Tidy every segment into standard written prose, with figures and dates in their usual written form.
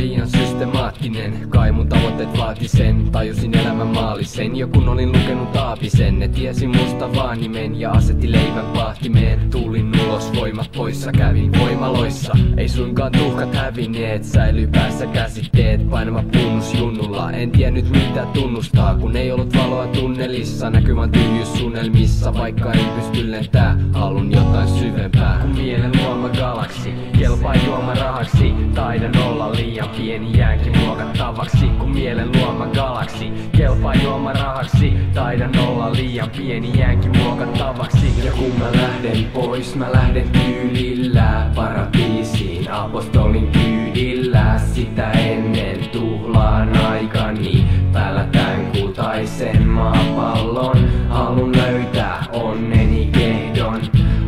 liian systemaattinen. Kai mun tavoitteet vaati sen, tajusin elämän maalisen. Jo kun olin lukenut Aapisen, ne tiesi musta vaan nimen ja asetti leivän pahtimeen. Tulin ulos, voimat poissa, kävin voimaloissa. Ei suinkaan tuhkat hävinneet, säilyi päässä käsitteet. Painava punnus junnulla, en tiennyt mitä tunnustaa. Kun ei ollut valoa tunnelissa, näkymän tyhjyys suunnelmissa. Vaikka en pysty lentää, halun jotain syvempää. Kun mielen luoma galaksi, kelpaa juoma rahaksi. Taidan olla liian pieni, jäänkin muokattavaksi. Kun mielen luoma galaksi, kelpaa juoma rahaksi. Taidan olla liian pieni, jäänkin muokattavaksi. Ja kun mä lähden pois, mä lähden tyylillä paratiisiin, apostolin kyydillä. Sitä ennen tuhlaan aikani, päällä tän kultaisen maapallon. Halun löytää onneni kehdon,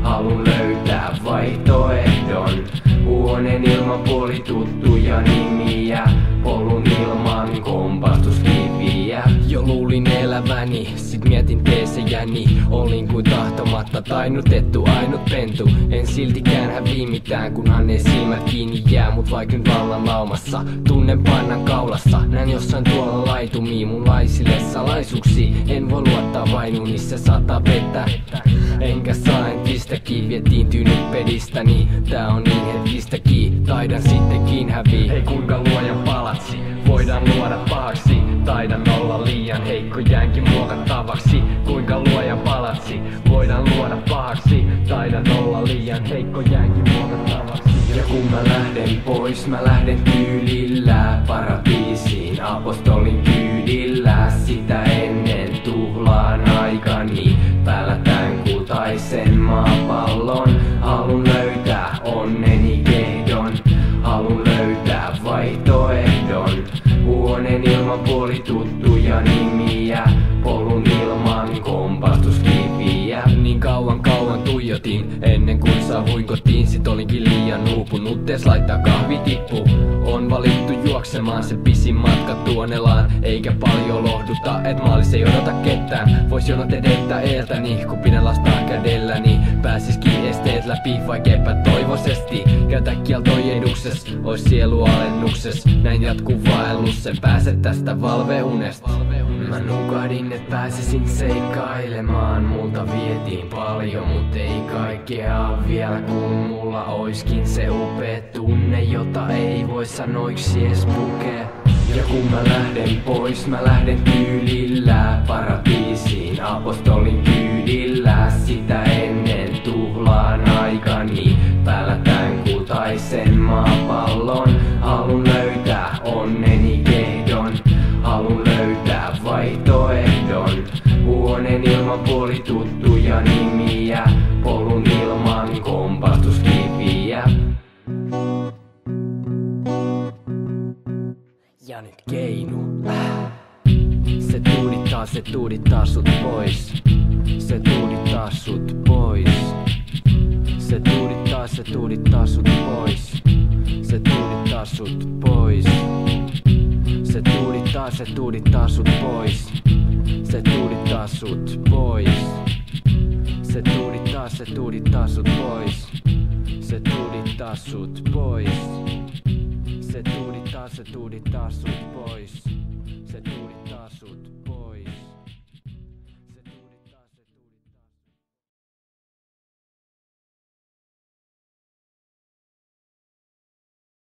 halun löytää vaihtoehdon. Huoneen ilman puolituttuja nimiä, polun ilman kompastuskiviä. Jo luulin eläväni, sit mietin teesejäni. Olin kuin tahtomatta tainnutettu, ainut pentu. En siltikään hävii mitään, kunhan ne silmät kiinni jää. Mut vaik nyt vallan laumassa, tunnen pannan kaulassa. Näin jossain tuolla laitumii mun laisille salaisuuksi. En voi luottaa vain unissa, saattaa pettää. Enkä saa entistäkin, vietiin tyynyt pedistäni. Tää on niin hetkistäkin, taidan sittenkin hävii. Hei kuinka luojan palatsi, voidaan luoda pahaksi. Taidan olla liian heikko, jäänkin muokattavaksi. Kuinka luojan palatsi, voidaan luoda pahaksi. Taidan olla liian heikko, jäänkin muokattavaksi. Ja kun mä lähden pois, mä lähden tyylillä paratiisiin, apostolin kyydillä. Sitä ennen tuhlaan aikani, päällä tän kultaisen maapallon. Halun löytää onneni kehdon, halun löytää vaihtoehdon. Huoneen ilman puolituttuja nimiä, polun ilman kompastuskiviä. Niin kauan tuijotin, ennen kuin saavuin kotiin. Sit olinkin liian uupunut, ees laittaa kahvi tippu. On valittu juoksemaan se pisin matka Tuonelaan. Eikä paljon lohduta, et maalis ei odota ketään. Vois jonot edetä eeltäni, kun pidän lastaa kädelläni. Pääsiskin esteet läpi, vaik epätoivoisesti. Käytä kieltoi edukses, ois sielu alennukses. Näin jatkuu vaellus, sen pääset tästä valveunesta. Mä nukahdin, et pääsisin seikkailemaan. Multa vietiin paljon, mut ei kaikkea vielä. Kun mulla oiskin se upea tunne, jota ei voi sanoiksi ees pukea. Ja kun mä lähden pois, mä lähden tyylillä paratiisiin, apostolin kyydillä. Sitä ennen tuhlaan aikani, päällä tän kultaisen maapallon. Halun löytää onneni kehdon, halun löytää vaihtoehdon. Huoneen ilman puolituttuja nimiä, polun ilman kompastuskiviä. Ja nyt keinu. Se tuudittaa sut pois. Se tuudittaa sut pois. Se tuudittaa sut pois. Se tuudittaa sut pois. Se tuudittaa sut pois. Se tuudittaa sut pois. Se tuudittaa sut pois. Se tuudittaa sut pois. Se tuudittaa sut pois. Se tuudittaa